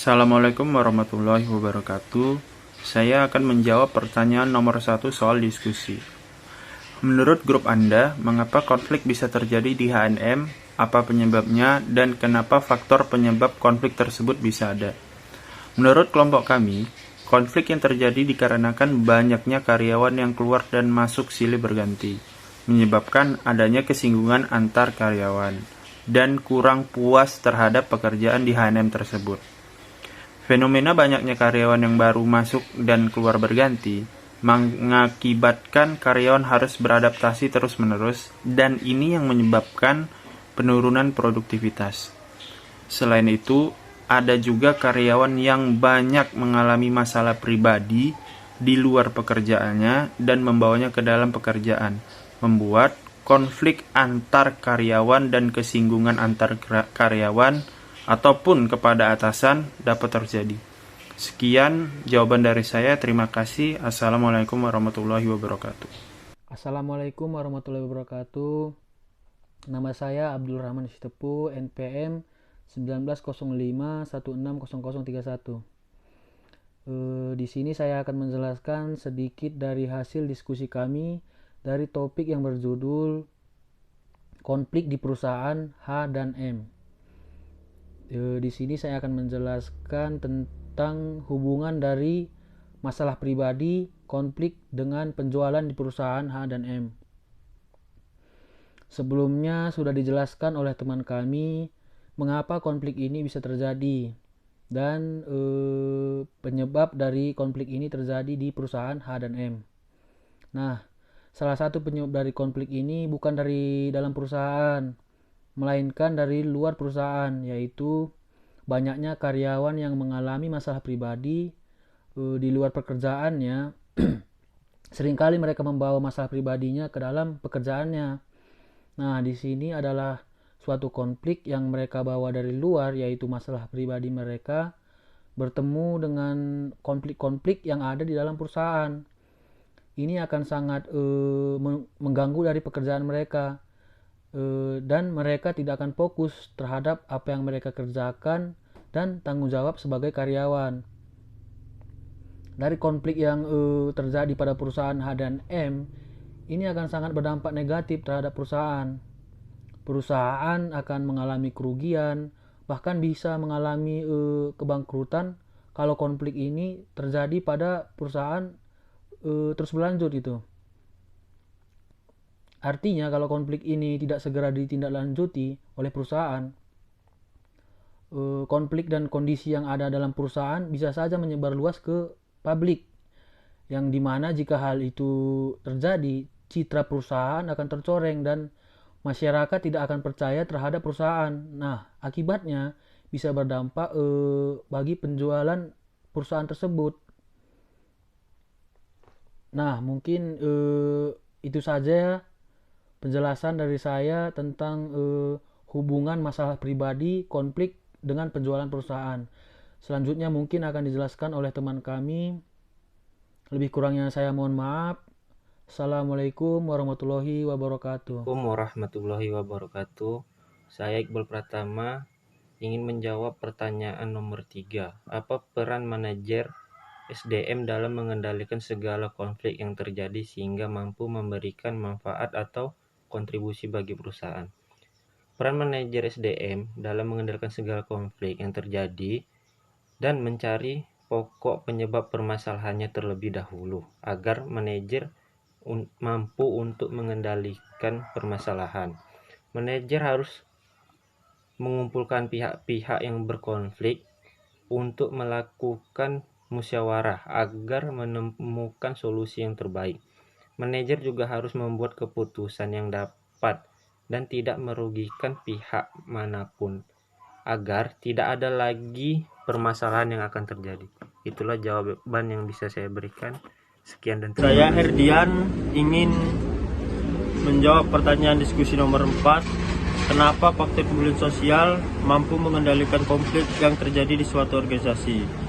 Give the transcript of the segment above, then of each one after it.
Assalamualaikum warahmatullahi wabarakatuh. Saya akan menjawab pertanyaan nomor 1 soal diskusi. Menurut grup Anda, mengapa konflik bisa terjadi di H&M, apa penyebabnya, dan kenapa faktor penyebab konflik tersebut bisa ada? Menurut kelompok kami, konflik yang terjadi dikarenakan banyaknya karyawan yang keluar dan masuk silih berganti, menyebabkan adanya kesinggungan antar karyawan, dan kurang puas terhadap pekerjaan di H&M tersebut. Fenomena banyaknya karyawan yang baru masuk dan keluar berganti mengakibatkan karyawan harus beradaptasi terus-menerus, dan ini yang menyebabkan penurunan produktivitas. Selain itu, ada juga karyawan yang banyak mengalami masalah pribadi di luar pekerjaannya dan membawanya ke dalam pekerjaan, membuat konflik antar karyawan dan kesinggungan antar karyawan ataupun kepada atasan dapat terjadi. Sekian jawaban dari saya. Terima kasih. Assalamualaikum warahmatullahi wabarakatuh. Assalamualaikum warahmatullahi wabarakatuh. Nama saya Abdul Rahman Sitepu, NPM 1905160031. Di sini saya akan menjelaskan sedikit dari hasil diskusi kami dari topik yang berjudul konflik di perusahaan H dan M. Di sini saya akan menjelaskan tentang hubungan dari masalah pribadi, konflik dengan penjualan di perusahaan H dan M. Sebelumnya sudah dijelaskan oleh teman kami mengapa konflik ini bisa terjadi dan penyebab dari konflik ini terjadi di perusahaan H dan M. Nah, salah satu penyebab dari konflik ini bukan dari dalam perusahaan, melainkan dari luar perusahaan, yaitu banyaknya karyawan yang mengalami masalah pribadi di luar pekerjaannya. Seringkali mereka membawa masalah pribadinya ke dalam pekerjaannya. Nah, di sini adalah suatu konflik yang mereka bawa dari luar, yaitu masalah pribadi mereka bertemu dengan konflik-konflik yang ada di dalam perusahaan. Ini akan sangat mengganggu dari pekerjaan mereka. Dan mereka tidak akan fokus terhadap apa yang mereka kerjakan dan tanggung jawab sebagai karyawan. Dari konflik yang terjadi pada perusahaan H dan M, ini akan sangat berdampak negatif terhadap perusahaan. Perusahaan akan mengalami kerugian, bahkan bisa mengalami kebangkrutan kalau konflik ini terjadi pada perusahaan terus berlanjut itu. Artinya kalau konflik ini tidak segera ditindaklanjuti oleh perusahaan, konflik dan kondisi yang ada dalam perusahaan bisa saja menyebar luas ke publik, yang dimana jika hal itu terjadi, citra perusahaan akan tercoreng dan masyarakat tidak akan percaya terhadap perusahaan. Nah, akibatnya bisa berdampak bagi penjualan perusahaan tersebut. Nah, mungkin itu saja penjelasan dari saya tentang hubungan masalah pribadi, konflik dengan penjualan perusahaan. Selanjutnya mungkin akan dijelaskan oleh teman kami. Lebih kurangnya saya mohon maaf. Assalamualaikum warahmatullahi wabarakatuh. Assalamualaikum warahmatullahi wabarakatuh. Saya Iqbal Pratama ingin menjawab pertanyaan nomor 3. Apa peran manajer SDM dalam mengendalikan segala konflik yang terjadi sehingga mampu memberikan manfaat atau kontribusi bagi perusahaan? Peran manajer SDM dalam mengendalikan segala konflik yang terjadi dan mencari pokok penyebab permasalahannya terlebih dahulu agar manajer mampu untuk mengendalikan permasalahan. Manajer harus mengumpulkan pihak-pihak yang berkonflik untuk melakukan musyawarah agar menemukan solusi yang terbaik. Manajer juga harus membuat keputusan yang dapat dan tidak merugikan pihak manapun agar tidak ada lagi permasalahan yang akan terjadi. Itulah jawaban yang bisa saya berikan. Sekian dan terima kasih. Saya Herdian ingin menjawab pertanyaan diskusi nomor 4. Kenapa faktor pemulihan sosial mampu mengendalikan konflik yang terjadi di suatu organisasi?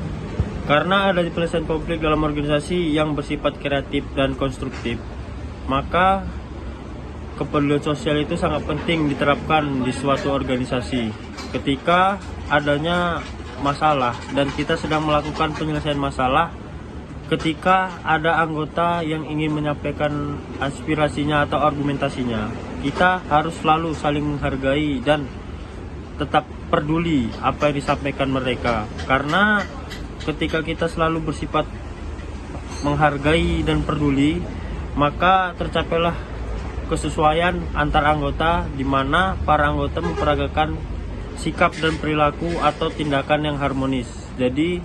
Karena ada penyelesaian konflik dalam organisasi yang bersifat kreatif dan konstruktif, maka kepedulian sosial itu sangat penting diterapkan di suatu organisasi. Ketika adanya masalah dan kita sedang melakukan penyelesaian masalah, ketika ada anggota yang ingin menyampaikan aspirasinya atau argumentasinya, kita harus selalu saling menghargai dan tetap peduli apa yang disampaikan mereka. Karena ketika kita selalu bersifat menghargai dan peduli, maka tercapailah kesesuaian antar anggota, di mana para anggota memperagakan sikap dan perilaku atau tindakan yang harmonis. Jadi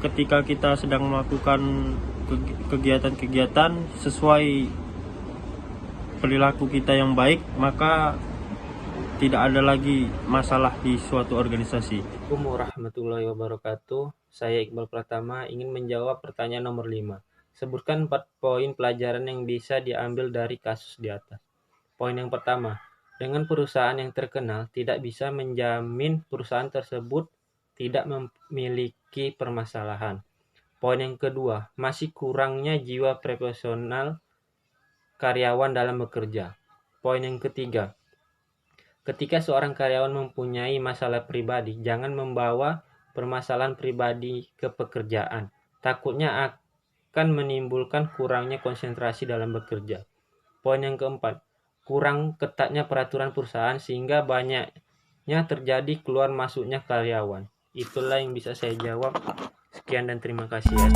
ketika kita sedang melakukan kegiatan-kegiatan sesuai perilaku kita yang baik, maka tidak ada lagi masalah di suatu organisasi. Assalamualaikum warahmatullahi wabarakatuh. Saya Iqbal Pratama ingin menjawab pertanyaan nomor 5. Sebutkan 4 poin pelajaran yang bisa diambil dari kasus di atas. Poin yang pertama, dengan perusahaan yang terkenal tidak bisa menjamin perusahaan tersebut tidak memiliki permasalahan. Poin yang kedua, masih kurangnya jiwa profesional karyawan dalam bekerja. Poin yang ketiga, ketika seorang karyawan mempunyai masalah pribadi, jangan membawa permasalahan pribadi ke pekerjaan. Takutnya akan menimbulkan kurangnya konsentrasi dalam bekerja. Poin yang keempat, kurang ketatnya peraturan perusahaan sehingga banyaknya terjadi keluar masuknya karyawan. Itulah yang bisa saya jawab. Sekian dan terima kasih ya.